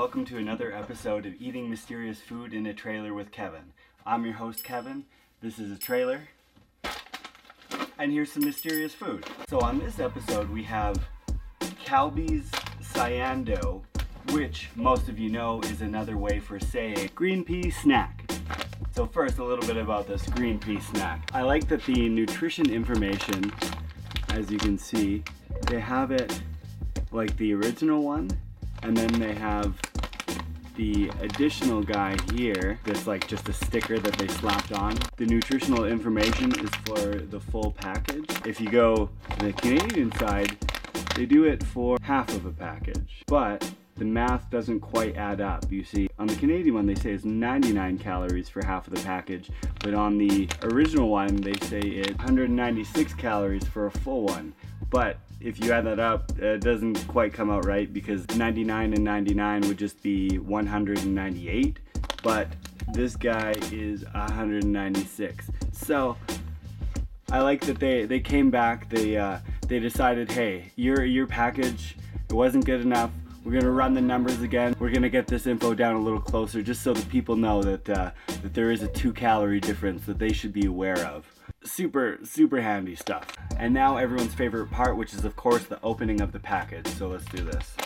welcome to another episode of Eating Mysterious Food in a Trailer with Kevin. I'm your host Kevin, this is a trailer, and here's some mysterious food. So on this episode we have Calbee's Sayaendo, which most of you know is another way for saying green pea snack. So first, a little bit about this green pea snack. I like that the nutrition information, as you can see, they have it like the original one, and then they have the additional guy here that's like just a sticker that they slapped on. The nutritional information is for the full package. If you go to the Canadian side, they do it for half of a package, but the math doesn't quite add up. You see, on the Canadian one, they say it's 99 calories for half of the package, but on the original one, they say it's 196 calories for a full one. But if you add that up, it doesn't quite come out right, because 99 and 99 would just be 198, but this guy is 196. So I like that they came back, they decided, hey, your package, it wasn't good enough. We're gonna run the numbers again. We're gonna get this info down a little closer, just so that people know that that there is a 2-calorie difference that they should be aware of. Super handy stuff. And now everyone's favorite part, which is of course the opening of the package. So let's do this.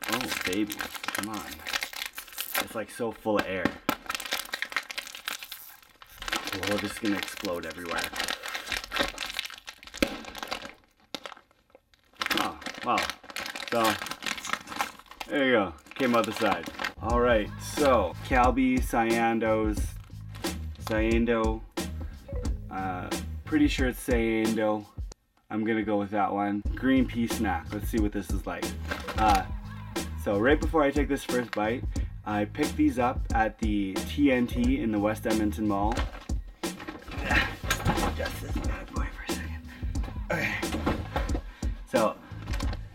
Oh baby, come on. It's like so full of air. Well, it's just gonna explode everywhere. Oh, wow. So, there you go. Came out the side. Alright, so, Calbee Sayaendo, pretty sure it's Sayaendo. I'm gonna go with that one. Green pea snack. Let's see what this is like. So right before I take this first bite, I picked these up at the TNT in the West Edmonton Mall. Adjust this bad boy for a second. Okay. So,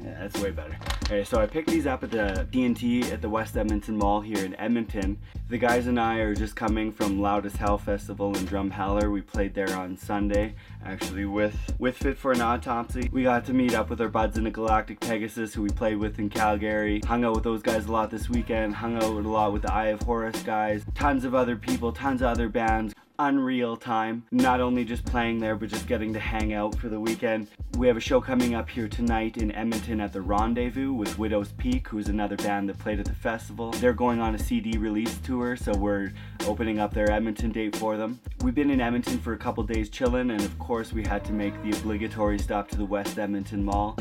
yeah, that's way better. Okay, so I picked these up at the TNT at the West Edmonton Mall here in Edmonton. The guys and I are just coming from Loud as Hell Festival in Drumheller. We played there on Sunday, actually with Fit for an Autopsy. We got to meet up with our buds in the Galactic Pegasus, who we played with in Calgary. Hung out with those guys a lot this weekend. Hung out a lot with the Eye of Horus guys. Tons of other people, tons of other bands. Unreal time, not only just playing there but just getting to hang out for the weekend. We have a show coming up here tonight in Edmonton at the Rendezvous with Widow's Peak, who's another band that played at the festival. They're going on a CD release tour, so we're opening up their Edmonton date for them. We've been in Edmonton for a couple days chilling, and of course we had to make the obligatory stop to the West Edmonton Mall.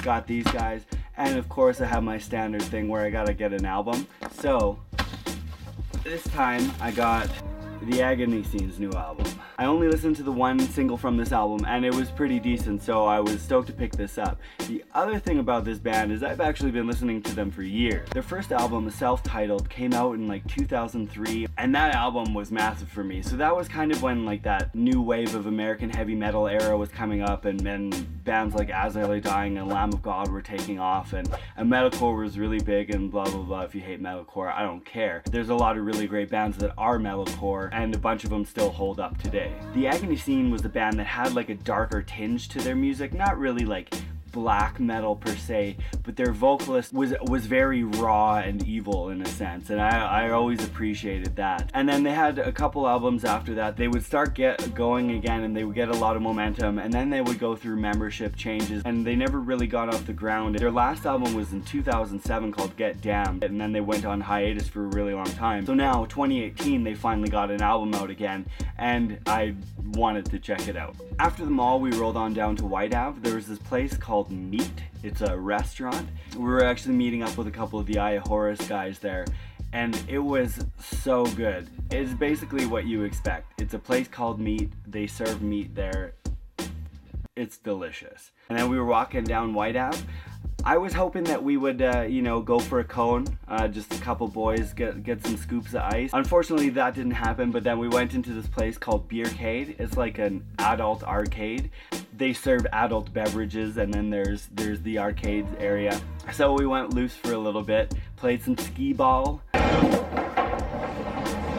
Got these guys, and of course I have my standard thing where I gotta get an album. So this time I got the Agony Scene's new album. I only listened to the one single from this album, and it was pretty decent, so I was stoked to pick this up. The other thing about this band is I've actually been listening to them for years. Their first album, self-titled, came out in like 2003, and that album was massive for me. So that was kind of when like that new wave of American heavy metal era was coming up, and then bands like As I Lay Dying and Lamb of God were taking off, and metalcore was really big, and blah blah blah. If you hate metalcore, I don't care. There's a lot of really great bands that are metalcore, and a bunch of them still hold up today. The Agony Scene was the band that had like a darker tinge to their music, not really like black metal per se, but their vocalist was very raw and evil in a sense, and I always appreciated that. And then they had a couple albums after that. They would start going again, and they would get a lot of momentum, and then they would go through membership changes, and they never really got off the ground. Their last album was in 2007 called Get Damned, and then they went on hiatus for a really long time. So now 2018 they finally got an album out again, and I wanted to check it out. After the mall, we rolled on down to White Ave. There was this place called Meat. It's a restaurant. We were actually meeting up with a couple of the Eye of Horus guys there, and it was so good. It's basically what you expect. It's a place called Meat. They serve meat there. It's delicious. And then we were walking down White Ave. I was hoping that we would, go for a cone, just a couple boys, get some scoops of ice. Unfortunately, that didn't happen, but then we went into this place called Beercade. It's like an adult arcade. They serve adult beverages, and then there's the arcade area. So we went loose for a little bit, played some skee ball.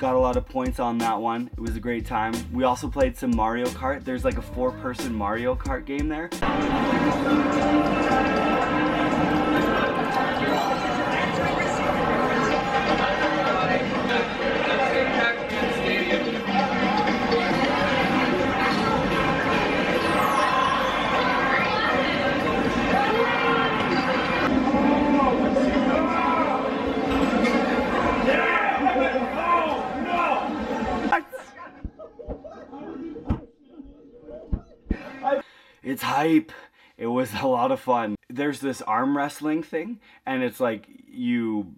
Got a lot of points on that one. It was a great time. We also played some Mario Kart. There's like a 4-person Mario Kart game there. It's hype. It was a lot of fun. There's this arm wrestling thing, and it's like you...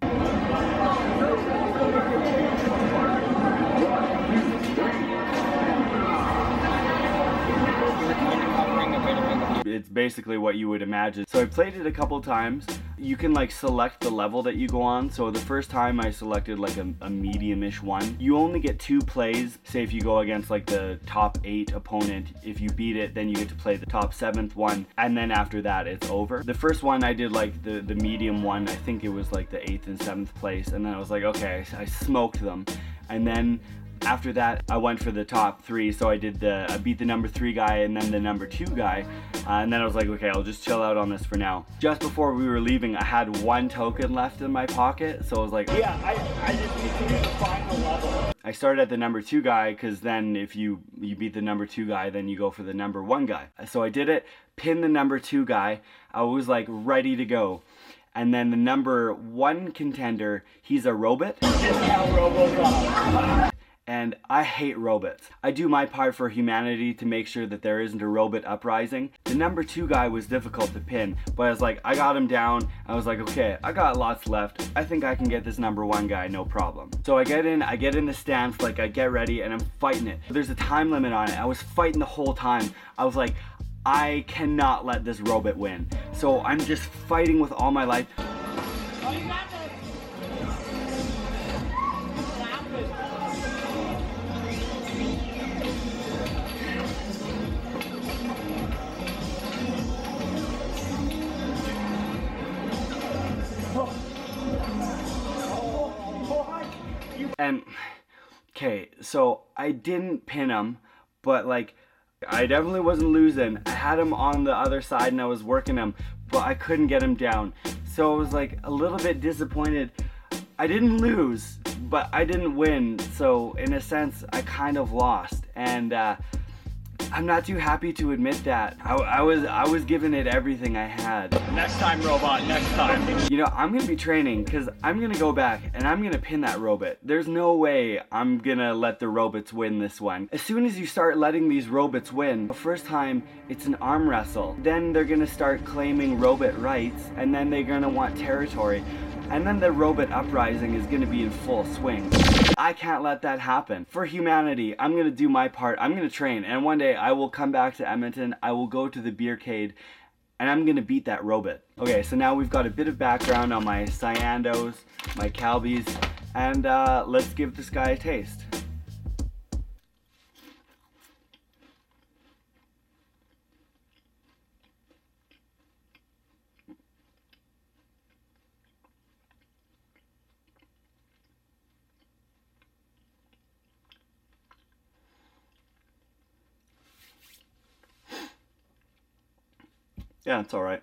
It's basically what you would imagine. So I played it a couple times. You can like select the level that you go on. So the first time I selected like a medium-ish one. You only get 2 plays. Say if you go against like the top 8 opponent, if you beat it, then you get to play the top 7th one. And then after that, it's over. The first one I did like the medium one. I think it was like the 8th and 7th place. And then I was like, okay, I smoked them. And then after that, I went for the top 3, so I beat the number 3 guy and then the number 2 guy, and then I was like, okay, I'll just chill out on this for now. Just before we were leaving, I had 1 token left in my pocket, so I was like, yeah, I just need to find the level. I started at the number 2 guy, because then if you beat the number 2 guy, then you go for the number 1 guy. So I did it, pinned the number 2 guy, I was like ready to go. And then the number 1 contender, he's a robot. And I hate robots. I do my part for humanity to make sure that there isn't a robot uprising. The number 2 guy was difficult to pin, but I was like, I got him down. I was like, okay, I got lots left. I think I can get this number 1 guy, no problem. So I get in the stance, like I get ready and I'm fighting it. There's a time limit on it. I was fighting the whole time. I was like, I cannot let this robot win. So I'm just fighting with all my life. Oh, you got this. And, okay, so I didn't pin him, but like, I definitely wasn't losing. I had him on the other side and I was working him, but I couldn't get him down. So I was like a little bit disappointed. I didn't lose, but I didn't win. So in a sense, I kind of lost. And I'm not too happy to admit that. I was giving it everything I had. Next time, robot, next time. You know, I'm gonna be training because I'm gonna go back and I'm gonna pin that robot. There's no way I'm gonna let the robots win this one. As soon as you start letting these robots win, the first time it's an arm wrestle. Then they're gonna start claiming robot rights, and then they're gonna want territory. And then the robot uprising is gonna be in full swing. I can't let that happen. For humanity, I'm gonna do my part. I'm gonna train, and one day I will come back to Edmonton, I will go to the Beercade, and I'm gonna beat that robot. Okay, so now we've got a bit of background on my Sayaendos, my Calbies, and let's give this guy a taste. Yeah, it's alright.